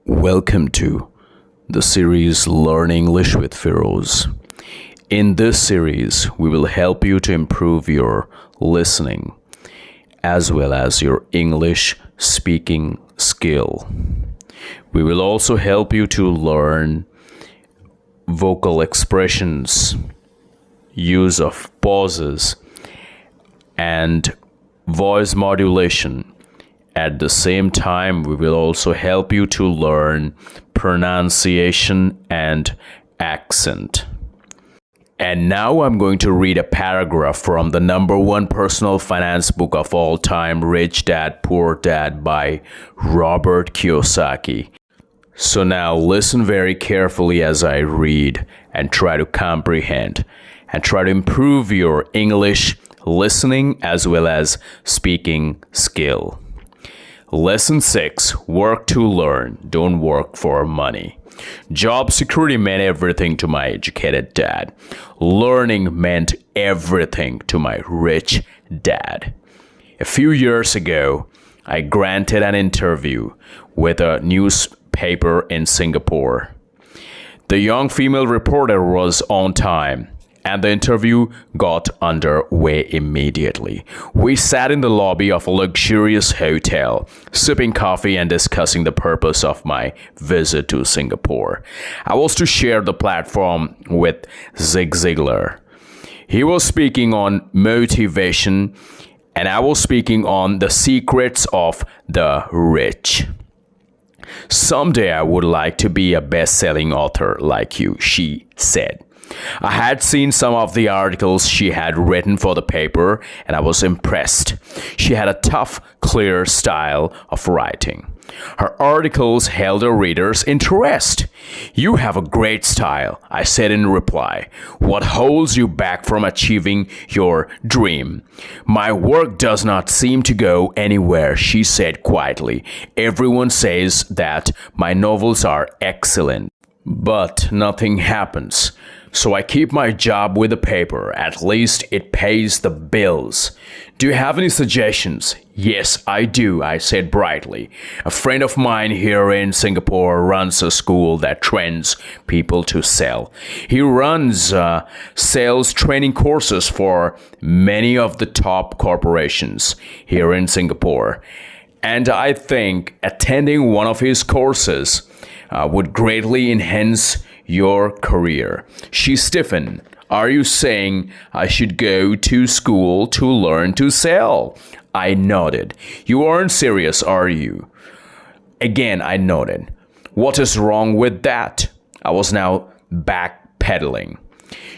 Welcome to the series Learn English with Firoz. In this series, we will help you to improve your listening as well as your English speaking skill. We will also help you to learn vocal expressions, use of pauses, and voice modulation. At the same time, we will also help you to learn pronunciation and accent. And now I'm going to read a paragraph from the number one personal finance book of all time, Rich Dad, Poor Dad by Robert Kiyosaki. So now listen very carefully as I read and try to comprehend and try to improve your English listening as well as speaking skill. Lesson 6. Work to learn. Don't work for money. Job security meant everything to my educated dad. Learning meant everything to my rich dad. A few years ago, I granted an interview with a newspaper in Singapore. The young female reporter was on time, and the interview got underway immediately. We sat in the lobby of a luxurious hotel, sipping coffee and discussing the purpose of my visit to Singapore. I was to share the platform with Zig Ziglar. He was speaking on motivation, and I was speaking on the secrets of the rich. Someday I would like to be a best-selling author like you, she said. I had seen some of the articles she had written for the paper, and I was impressed. She had a tough, clear style of writing. Her articles held her readers' interest. "You have a great style," I said in reply. "What holds you back from achieving your dream?" "My work does not seem to go anywhere," she said quietly. "Everyone says that my novels are excellent, but nothing happens. So I keep my job with the paper. At least it pays the bills. Do you have any suggestions?" "Yes, I do," I said brightly. "A friend of mine here in Singapore runs a school that trains people to sell. He runs sales training courses for many of the top corporations here in Singapore. And I think attending one of his courses would greatly enhance your career." She stiffened. "Are you saying I should go to school to learn to sell?" I nodded. "You aren't serious, are you?" Again, I nodded. "What is wrong with that?" I was now backpedaling.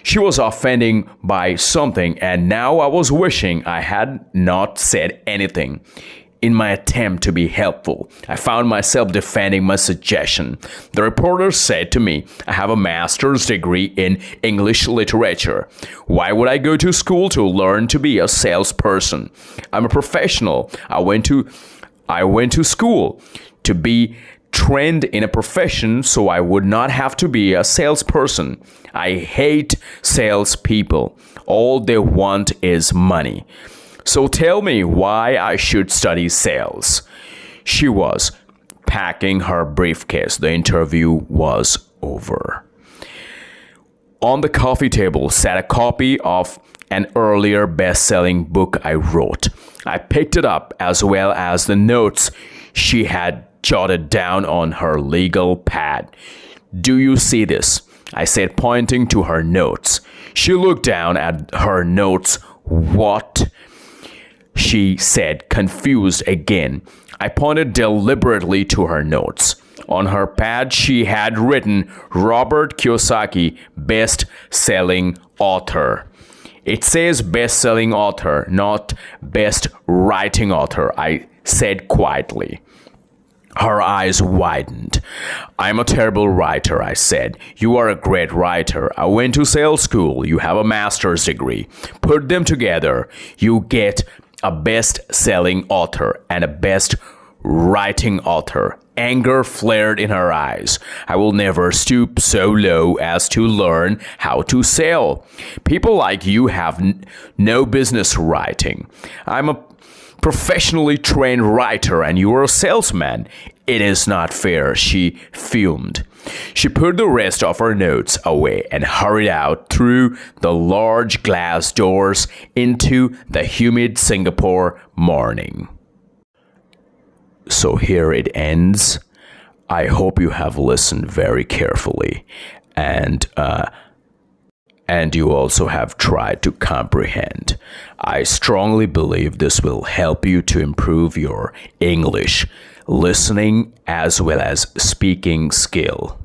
She was offending by something, and now I was wishing I had not said anything. In my attempt to be helpful, I found myself defending my suggestion. The reporter said to me, "I have a master's degree in English literature. Why would I go to school to learn to be a salesperson? I'm a professional. I went to school to be trained in a profession so I would not have to be a salesperson. I hate salespeople. All they want is money. So tell me why I should study sales." She was packing her briefcase. The interview was over. On the coffee table sat a copy of an earlier best-selling book I wrote. I picked it up as well as the notes she had jotted down on her legal pad. "Do you see this?" I said, pointing to her notes. She looked down at her notes. "What?" she said, confused again. I pointed deliberately to her notes. On her pad, she had written Robert Kiyosaki, best-selling author. "It says best-selling author, not best writing author," I said quietly. Her eyes widened. "I'm a terrible writer," I said. "You are a great writer. I went to sales school. You have a master's degree. Put them together. You get a best-selling author and a best-writing author." Anger flared in her eyes. "I will never stoop so low as to learn how to sell. People like you have no business writing. I'm a professionally trained writer and you are a salesman. It is not fair, she fumed. She put the rest of her notes away and hurried out through the large glass doors into the humid Singapore morning. So here it ends. I hope you have listened very carefully and you also have tried to comprehend. I strongly believe this will help you to improve your English listening as well as speaking skill.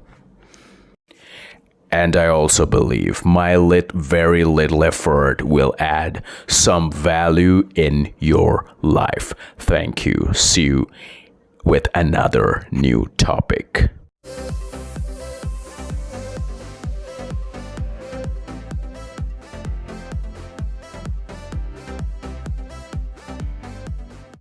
And I also believe my very little effort will add some value in your life. Thank you. See you with another new topic.